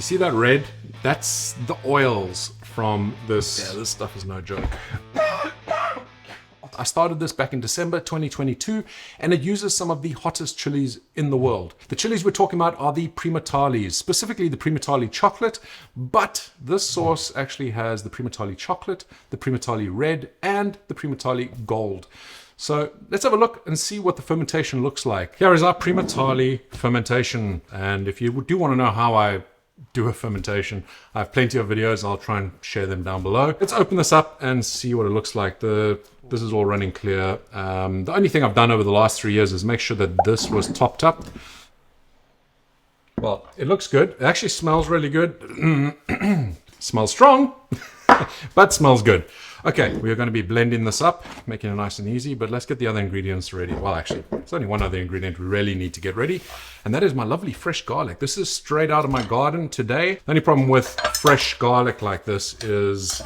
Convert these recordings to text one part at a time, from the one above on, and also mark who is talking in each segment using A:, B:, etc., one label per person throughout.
A: You see that red? That's the oils from this. Yeah, this stuff is no joke. I started this back in December 2022, and it uses some of the hottest chilies in the world. The chilies we're talking about are the Primatalis, specifically the Primotalii Chocolate, but this sauce actually has the Primotalii Chocolate, the Primotalii Red, and the Primotalii Gold. So let's have a look and see what the fermentation looks like. Here is our Primotalii fermentation, and if you do want to know how I do a fermentation, I have plenty of videos. I'll try and share them down below. Let's open this up and see what it looks like. This is all running clear. The only thing I've done over the last 3 years is make sure that this was topped up. Well, it looks good. It actually smells really good. Smells strong, but smells good. Okay, we're going to be blending this up, making it nice and easy, but let's get the other ingredients ready. Well, actually, there's only one other ingredient we really need to get ready, and that is my lovely fresh garlic. This is straight out of my garden today. The only problem with fresh garlic like this is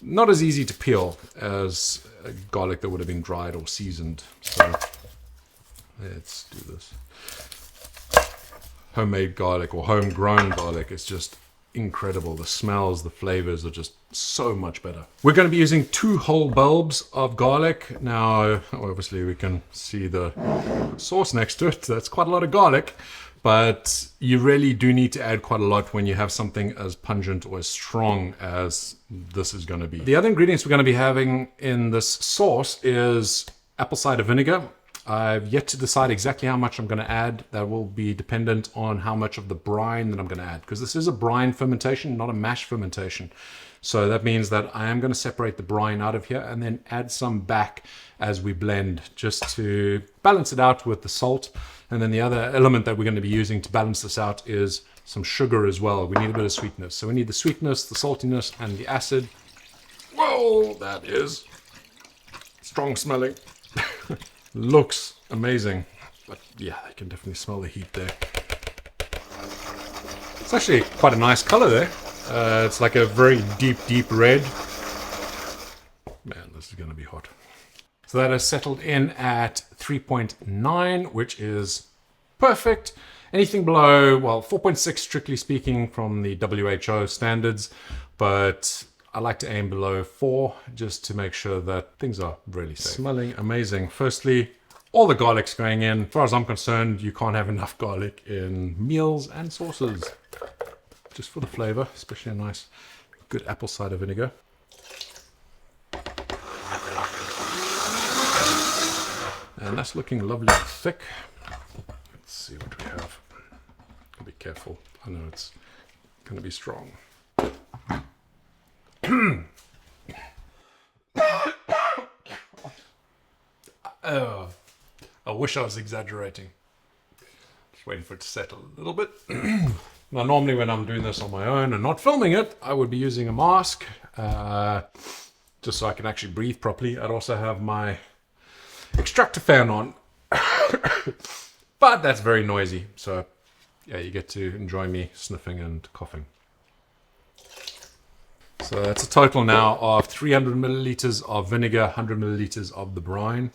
A: not as easy to peel as garlic that would have been dried or seasoned. So let's do this. Homemade garlic or homegrown garlic is just incredible. The smells, the flavors are just so much better. We're going to be using 2 whole bulbs of garlic. Now, obviously we can see the sauce next to it. That's quite a lot of garlic, but you really do need to add quite a lot when you have something as pungent or as strong as this is going to be. The other ingredients we're going to be having in this sauce is apple cider vinegar. I've yet to decide exactly how much I'm going to add. That will be dependent on how much of the brine that I'm going to add, because this is a brine fermentation, not a mash fermentation. So that means that I am going to separate the brine out of here and then add some back as we blend, just to balance it out with the salt. And then the other element that we're going to be using to balance this out is some sugar as well. We need a bit of sweetness. So we need the sweetness, the saltiness, and the acid. Whoa, that is strong smelling. Looks amazing, but yeah, I can definitely smell the heat there. It's actually quite a nice color there. It's like a very deep red. Man, this is going to be hot. So that has settled in at 3.9, which is perfect. Anything below, well, 4.6 strictly speaking from the WHO standards, but I like to aim below 4 just to make sure that things are really safe. Smelling amazing. Firstly, all the garlic's going in. As far as I'm concerned, you can't have enough garlic in meals and sauces. Just for the flavor, especially a nice, good apple cider vinegar. And that's looking lovely and thick. Let's see what we have. Be careful. I know it's going to be strong. Oh, I wish I was exaggerating. Just waiting for it to settle a little bit. Now, normally when I'm doing this on my own and not filming it, I would be using a mask, just so I can actually breathe properly. I'd also have my extractor fan on, but that's very noisy. So yeah, you get to enjoy me sniffing and coughing. So that's a total now of 300 milliliters of vinegar, 100 milliliters of the brine.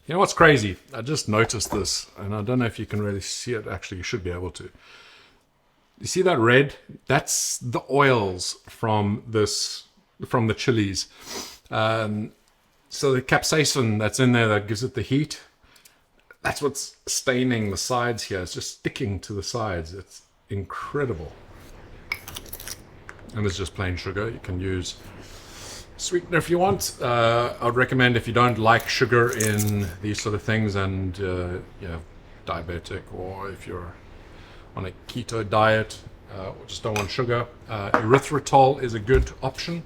A: You know what's crazy? I just noticed this, and I don't know if you can really see it. Actually, you should be able to. You see that red? That's the oils from the chilies. So the capsaicin that's in there that gives it the heat, that's what's staining the sides here. It's just sticking to the sides. It's incredible. And it's just plain sugar. You can use sweetener if you want. I would recommend, if you don't like sugar in these sort of things and you're diabetic, or if you're on a keto diet or just don't want sugar, erythritol is a good option.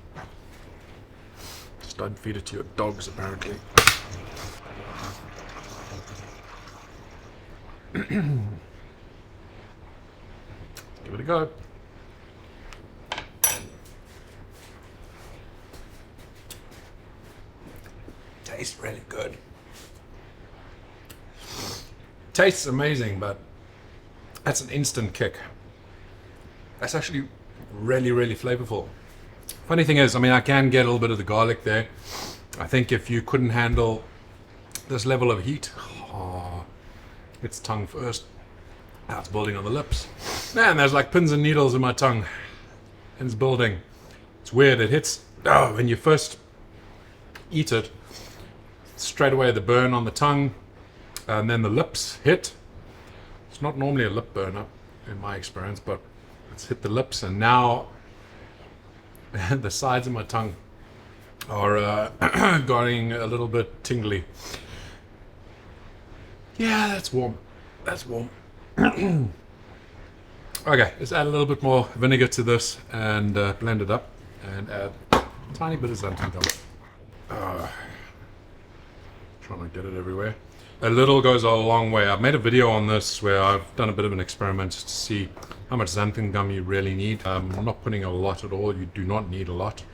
A: Just don't feed it to your dogs, apparently. Give it a go. Tastes really good. Tastes amazing, but that's an instant kick. That's actually really, really flavorful. Funny thing is, I mean, I can get a little bit of the garlic there. I think if you couldn't handle this level of heat, it's tongue first. Now it's building on the lips. Man, there's like pins and needles in my tongue. And it's building. It's weird. It hits when you first eat it. Straight away the burn on the tongue, and then the lips hit. It's not normally a lip burner in my experience, but it's hit the lips, and now the sides of my tongue are getting a little bit tingly. Yeah, that's warm. That's warm. Okay, let's add a little bit more vinegar to this and blend it up, and add a tiny bit of xanthum gum. Trying to get it everywhere. A little goes a long way. I've made a video on this where I've done a bit of an experiment to see how much xanthum gum you really need. I'm not putting a lot at all. You do not need a lot,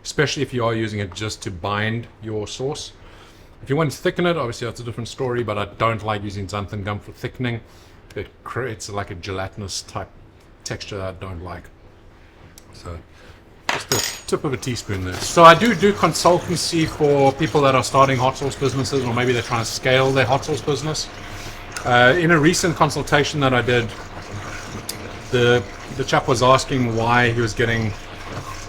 A: especially if you are using it just to bind your sauce. If you want to thicken it, obviously that's a different story, but I don't like using xanthum gum for thickening. It creates like a gelatinous type texture that I don't like. So just a tip of a teaspoon there. So I do consultancy for people that are starting hot sauce businesses, or maybe they're trying to scale their hot sauce business. In a recent consultation that I did, the chap was asking why he was getting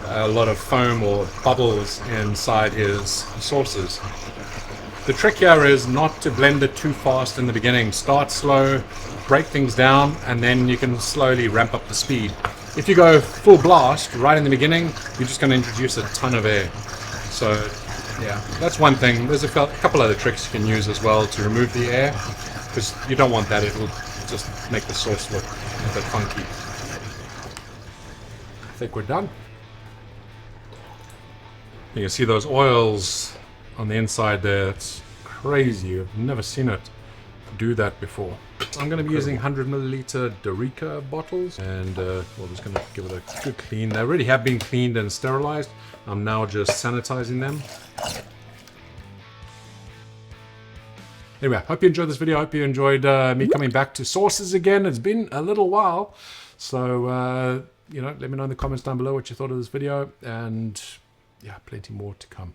A: a lot of foam or bubbles inside his sauces. The trick here is not to blend it too fast in the beginning. Start slow, break things down, and then you can slowly ramp up the speed. If you go full blast right in the beginning, you're just going to introduce a ton of air. So yeah, that's one thing. There's a couple other tricks you can use as well to remove the air, because you don't want that. It'll just make the sauce look a bit funky. I think we're done. You can see those oils on the inside there. It's crazy. I've never seen it do that before. I'm going to be using 100 milliliter Dorica bottles, and we're just going to give it a good clean. They already have been cleaned and sterilized. I'm now just sanitizing them. Anyway, hope you enjoyed this video. Hope you enjoyed me coming back to sauces again. It's been a little while, so you know, let me know in the comments down below what you thought of this video, and yeah, plenty more to come.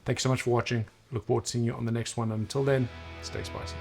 A: Thanks so much for watching. Look forward to seeing you on the next one. Until then, stay spicy.